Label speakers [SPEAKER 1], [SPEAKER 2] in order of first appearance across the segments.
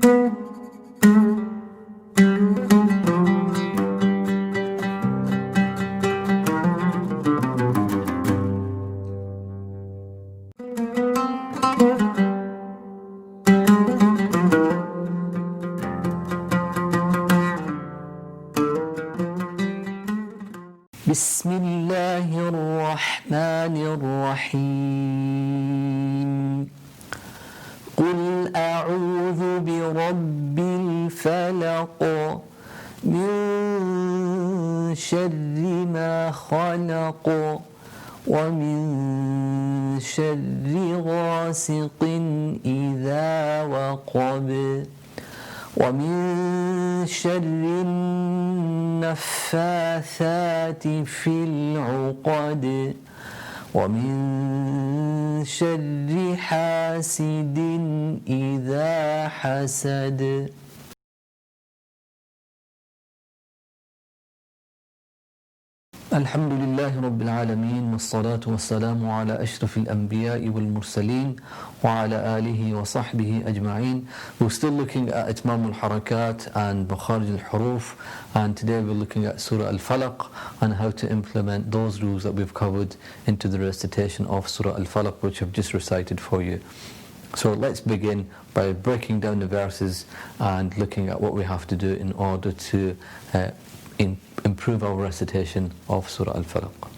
[SPEAKER 1] بسم الله الرحمن الرحيم قل أعوذ برب الفلق من شر ما خلق ومن شر غاسق إذا وقب ومن شر النفاثات في العقد ومن شر حاسد إذا حسد. الحمد لله رب العالمين والصلاة والسلام على أشرف الأنبياء والمرسلين وعلى آله وصحبه أجمعين. We're still looking at itmaam al-harakaat and makhaarij al-huroof, and today we're looking at Surah Al Falaq and how to implement those rules that we've covered into the recitation of Surah Al Falaq, which I've just recited for you. So let's begin by breaking down the verses and looking at what we have to do in order to improve our recitation of Surah Al Falaq.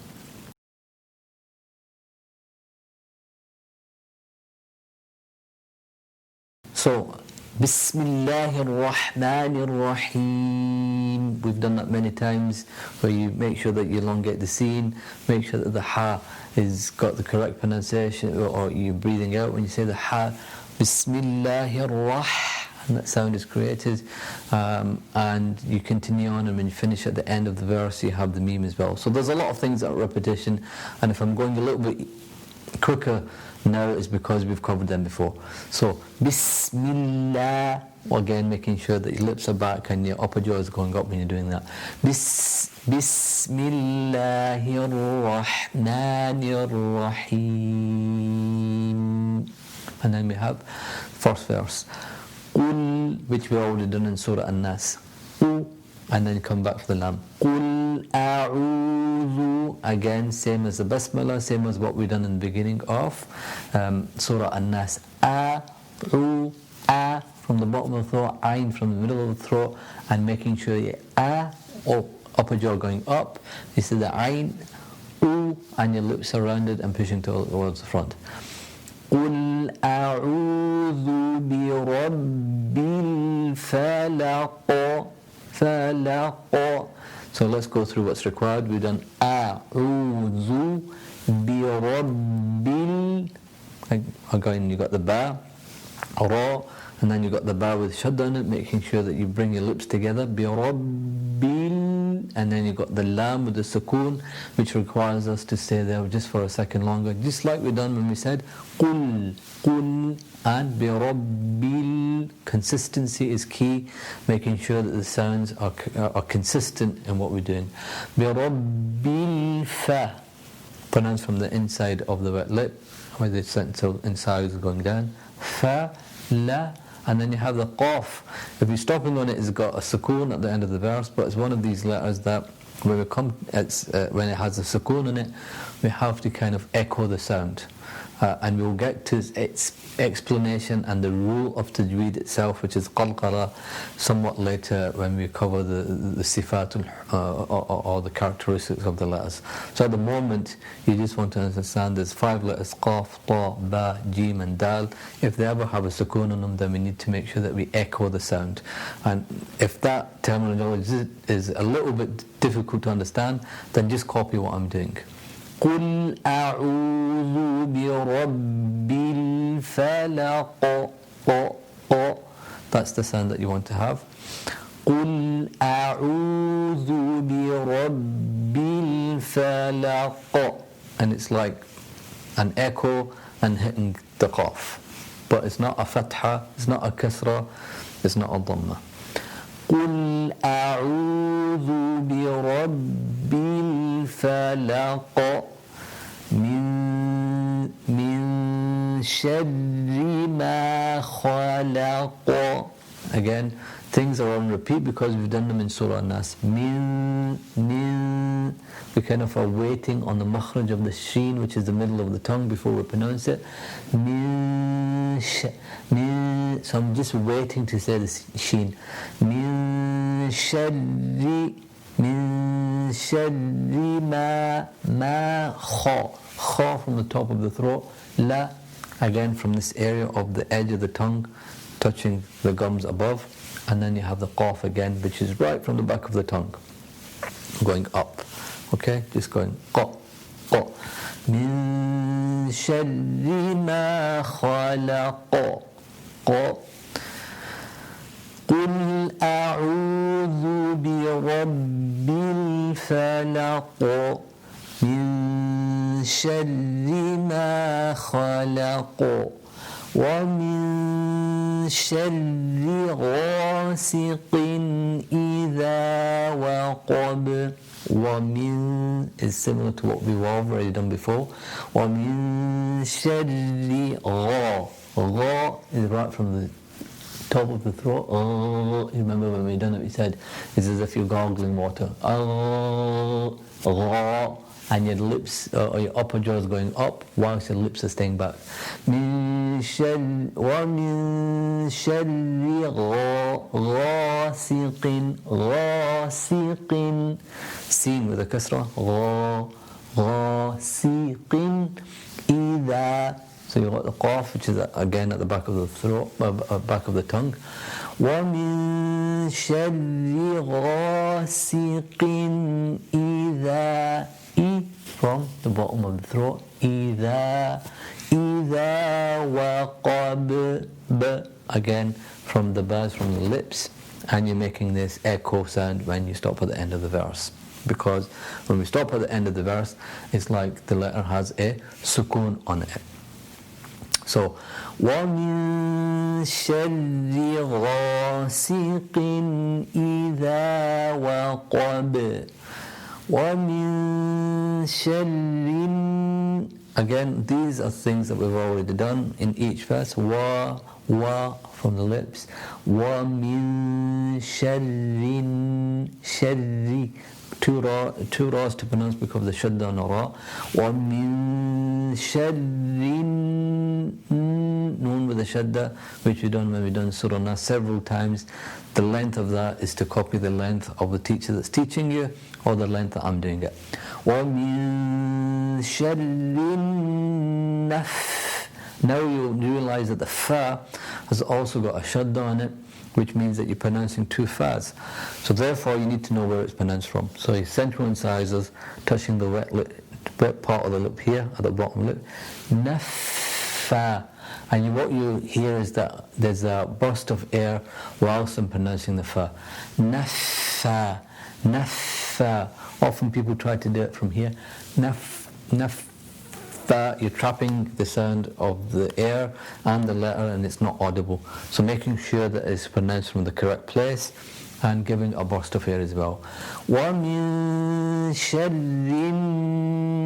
[SPEAKER 1] So, Bismillahir Rahmanir Rahim. We've done that many times, where you make sure that you elongate the scene, make sure that the ha is got the correct pronunciation, or you're breathing out when you say the ha. Bismillahir Rahmanir, and that sound is created, and you continue on, and when you finish at the end of the verse you have the meme as well. So there's a lot of things that are repetition, and if I'm going a little bit quicker now it's because we've covered them before. So Bismillah, again making sure that your lips are back and your upper jaw is going up when you're doing that. Bismillahir Rahmanir Rahim. And then we have first verse, Qul, which we already done in Surah An-Nas, and then come back to the lam. Qul a'udhu, again same as the basmala, same as what we done in the beginning of Surah An-Nas. A'u, a from the bottom of the throat, ayn from the middle of the throat, and making sure you upper jaw going up. You see the ayn, u, and your lips are rounded and pushing towards the front. قُلْ أَعُوذُ بِرَبِّ الْفَلَقِ فَلَقِ. So let's go through what's required. We've done أَعُوذُ بِرَبِّ. Again, you got the ba, ra, and then you got the ba with shadda on it, making sure that you bring your lips together. بِرَبِّ. And then you got the lam with the sukoon, which requires us to stay there just for a second longer, just like we done when we said qul, qul, and birabbil. Consistency is key, making sure that the sounds are consistent in what we're doing. Birabbil fa, pronounced from the inside of the wet lip, where the central inside is going down. Fa, la. And then you have the qaf. If you're stopping on it, it's got a sukoon at the end of the verse, but it's one of these letters that when it has a sukoon in it, we have to kind of echo the sound. And we'll get to its explanation and the rule of tajweed itself, which is qalqala, somewhat later when we cover the sifatul or the characteristics of the letters. So at the moment, you just want to understand there's 5 letters: qaf, ta, ba, jim, and dal. If they ever have a sukoon on them, then we need to make sure that we echo the sound. And if that terminology is a little bit difficult to understand, then just copy what I'm doing. قُلْ أَعُوذُ بِرَبِّ الْفَلَقِ. That's the sound that you want to have. قُلْ أَعُوذُ بِرَبِّ الْفَلَقِ. And it's like an echo and hitting the qaf. But it's not a fatha, it's not a kasra, it's not a dhamma. قُلْ أَعُوذُ بِرَبِّ الْفَلَقِ مِنْ شر ما خلق. Again, things are on repeat because we've done them in Surah Nas. Min. We kind of are waiting on the makhaarij of the sheen, which is the middle of the tongue, before we pronounce it. Min. So I'm just waiting to say the sheen. Min sharri ma kha from the top of the throat. La, again from this area of the edge of the tongue, touching the gums above, and then you have the qaf again, which is right from the back of the tongue, going up. Okay, just going qa. Min sharri ma khalaq. قل أعوذ برب الفلق من شر ما خلق ومن شر غاسق إذا وقب. ومن is similar to what we've already done before. ومن شر غا is right from the top of the throat. You remember when we done it, we said it's as if you're gargling water. And your lips or your upper jaw is going up whilst your lips are staying back. وَمِن شَرِّ غَاسِقٍ Seen with a kasra. غَاسِقٍ إِذَا. So you got the qaf, which is again at the back of the throat, back of the tongue. وَمِن شَرِّ غَاسِقٍ إِذَا. From the bottom of the throat. إِذَا وَقَبْ. Again from the bars, from the lips, and you're making this echo sound when you stop at the end of the verse. Because when we stop at the end of the verse, it's like the letter has a sukoon on it. So, وَمِن شَرِّ غَاسِقٍ إِذَا وَقَبْ وَمِن شَرِّ. Again, these are things that we've already done in each verse. Wa from the lips. وَمِن شَرِّ. Two ra's to pronounce because of the shadda on ra. وَمِن شَرِّ noon with the shadda, which we've done when we've done Surah Nas several times. The length of that is to copy the length of the teacher that's teaching you, or the length that I'm doing it. وَمِن شَرِّ النَّفْ. Now you realize that the fa has also got a shadda on it, which means that you're pronouncing two fas. So therefore you need to know where it's pronounced from. So your central incisors touching the wet part of the lip here, at the bottom lip. Nafa. And what you hear is that there's a burst of air whilst I'm pronouncing the fa. Nafa. Often people try to do it from here. Nafa. You're trapping the sound of the air and the letter, and it's not audible. So making sure that it's pronounced from the correct place and giving a burst of air as well. وَمِن شَرِّ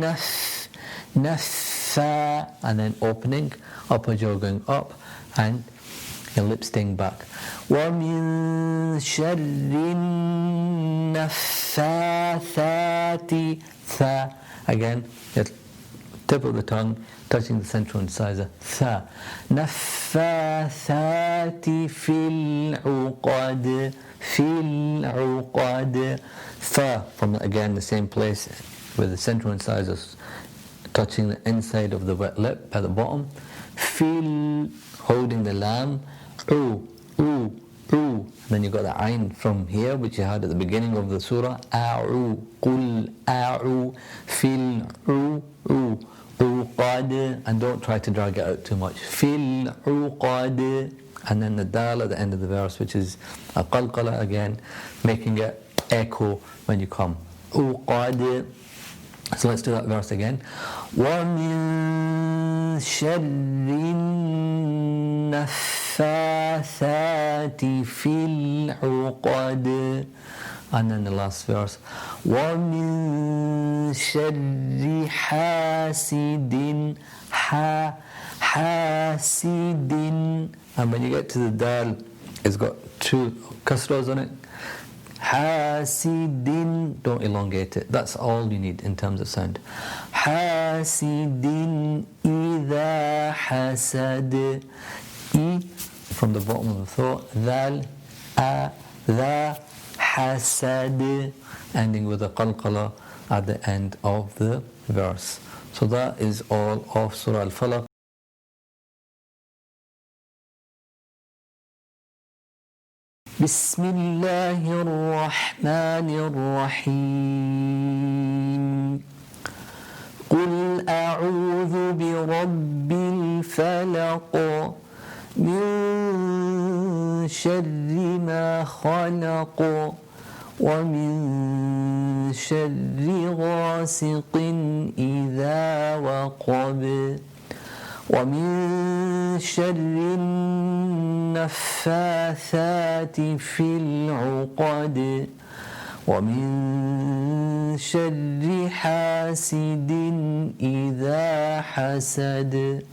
[SPEAKER 1] النَّفَّا. And then opening, upper jaw going up and your lips staying back. وَمِن شَرِّ النَّفَّاثَاتِ. Tha. Again, tip of the tongue touching the central incisor. Tha. نَفَّاثَاتِ فِي الْعُقَدِ. Fa from again the same place with the central incisors touching the inside of the wet lip at the bottom. Fil, holding the lam. U. Then you got the ayn from here, which you had at the beginning of the surah. A'u. Qul a'u. Fil uqad. And don't try to drag it out too much. Fil uqad. And then the dal at the end of the verse, which is a qalqala again, making it echo when you come. Uqad. So let's do that verse again. وَمِن شَرِّ النَّفَّاثَاتِ فِي الْعُقَدِ. And then the last verse, وَمِن شَرِّ حَاسِدٍ حَاسِدٍ. And when you get to the dal, it's got 2 kasras on it. Hasidin, don't elongate it. That's all you need in terms of sound. Hasidin idha hasad. E from the bottom of the throat. Dhal, dha, hasad. Ending with a qalqala at the end of the verse. So that is all of Surah Al Falaq. بسم الله الرحمن الرحيم قل أعوذ برب الفلق من شر ما خلق ومن شر غاسق إذا وقب ومن شر النفاثات في العقد ومن شر حاسد إذا حسد.